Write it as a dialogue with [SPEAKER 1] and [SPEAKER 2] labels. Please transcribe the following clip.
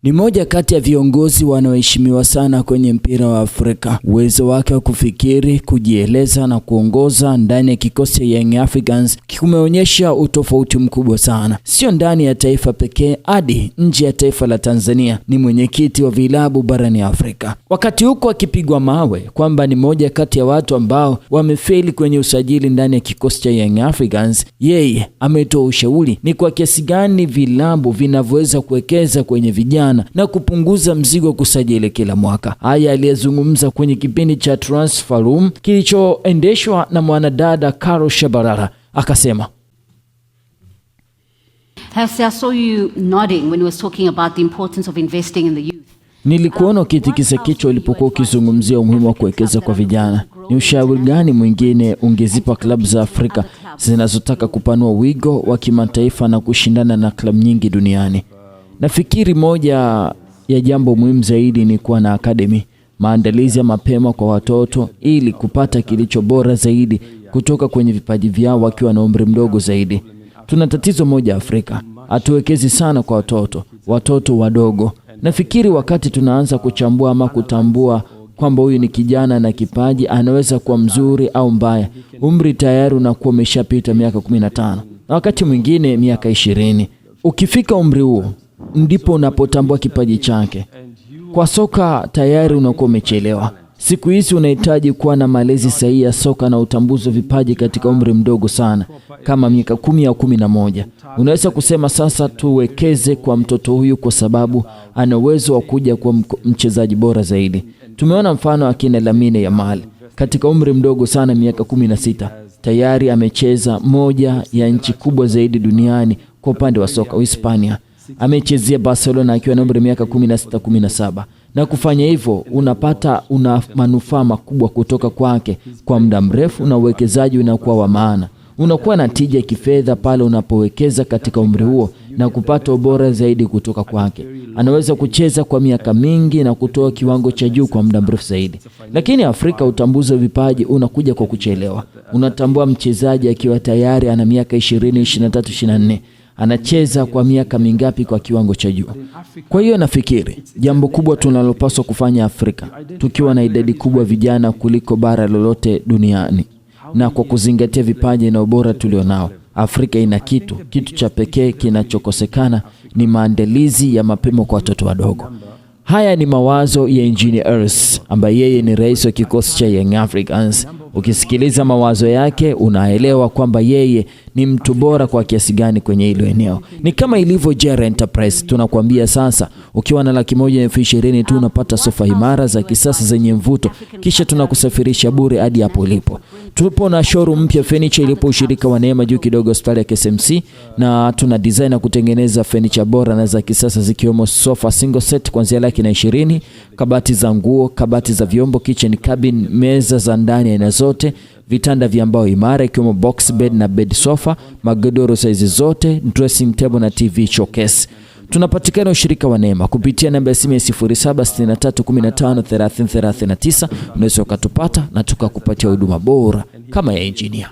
[SPEAKER 1] Ni moja kati ya viongozi wanaoheshimiwa sana kwenye mpira wa Afrika. Uwezo wake wa kufikiri, kujieleza na kuongoza ndani ya kikosi cha Young Africans kumeonyesha utofauti mkubwa sana. Sio ndani ya taifa pekee, hadi nje ya taifa la Tanzania. Ni mwenyekiti wa vilabu barani Afrika. Wakati huko akipigwa mawe kwamba ni moja kati ya watu ambao wamefeli kwenye usajili ndani ya kikosi cha Young Africans, yeye ametoa ushauri ni kwa kiasi gani vilabu vinavyoweza kuwekeza kwenye vijana na kupunguza mzigo kusajili kila mwaka. Haya aliyezungumza kwenye kipindi cha Transfer Room kilichoendeshwa na mwanadada Carol Shabalala, akasema,
[SPEAKER 2] I saw you nodding when you was talking about the importance of investing in the youth.
[SPEAKER 1] Nilikuona ukitikisa kichwa ulipokuwa ukizungumzia umuhimu wa kuwekeza kwa vijana. Ni ushauri gani mwingine ungezipa klabu za Afrika zinazotaka kupanua wigo wa kimataifa na kushindana na klabu nyingi duniani? Nafikiri moja ya jambo muhimu zaidi ni kuwa na akademi, maandalizi ya mapema kwa watoto ili kupata kilicho bora zaidi kutoka kwenye vipaji vyao wakiwa na umri mdogo zaidi. Tuna tatizo moja Afrika, hatuwekezi sana kwa watoto wadogo. Nafikiri wakati tunaanza kuchambua ama kutambua kwamba huyu ni kijana na kipaji, anaweza kuwa mzuri au mbaya, umri tayari unakuwa umeshapita miaka 15 na wakati mwingine miaka 20. Ukifika umri huo ndipo unapotambua kipaji chake. Kwa soka tayari unakuwa umechelewa. Siku hizi unahitaji kuwa na malezi sahihi ya soka na utambuzi wa vipaji katika umri mdogo sana, kama miaka 10 au 11. Unaweza kusema sasa tuwekeze kwa mtoto huyu kwa sababu ana uwezo wa kuja kuwa mchezaji bora zaidi. Tumeona mfano akina Lamine Yamal katika umri mdogo sana, miaka 16, tayari amecheza moja ya nchi kubwa zaidi duniani kwa upande wa soka, Hispania. Amechezea Barcelona akiwa na umri miaka 16, 17. Na kufanya hivyo una manufaa makubwa kutoka kwake kwa muda mrefu, na uwekezaji unakuwa wa maana. Unakuwa na tija kifedha pale unapowekeza katika umri huo na kupata ubora zaidi kutoka kwake. Anaweza kucheza kwa miaka mingi na kutoa kiwango cha juu kwa muda mrefu zaidi. Lakini Afrika, utambuzi wa vipaji unakuja kwa kuchelewa. Unatambua mchezaji akiwa tayari ana miaka 20, 23, 24. Anacheza kwa miaka mingapi kwa kiwango cha juu? Kwa hiyo nafikiri jambo kubwa tunalopaswa kufanya Afrika, tukiwa na idadi kubwa vijana kuliko bara lolote duniani, na kwa kuzingatia vipaji na ubora tulionao, Afrika ina kitu cha pekee. Kinachokosekana ni maandalizi ya mapema kwa watoto wadogo. Haya ni mawazo ya Engineer Hersi, ambaye yeye ni rais wa kikosi cha Young Africans. Ukisikiliza mawazo yake unaelewa kwamba yeye ni mtu bora kwa kiasi gani kwenye hilo eneo. Ni kama ilivyo Jera Enterprise. Tunakuambia sasa, ukiwa na 120,000 tu unapata sofa imara za kisasa zenye mvuto, kisha tunakusafirisha bure hadi hapo ulipo. Tupo na showroom mpya furniture ilipo ushirika wa Neema juu kidogo hospitali ya KSMC, na tuna design na kutengeneza furniture bora na za kisasa zikiwemo sofa single set kuanzia 120,000, kabati za nguo, kabati za vyombo, kitchen cabin, meza za ndani aina zote, vitanda vya mbao imara ikiwemo box bed na bed sofa, magodoro size zote, dressing table na TV showcase. Tunapatikana ushirika wa Neema kupitia namba ya simu ya 0763153039. Unaweza ukatupata na tukakupatia huduma bora kama ya engineer.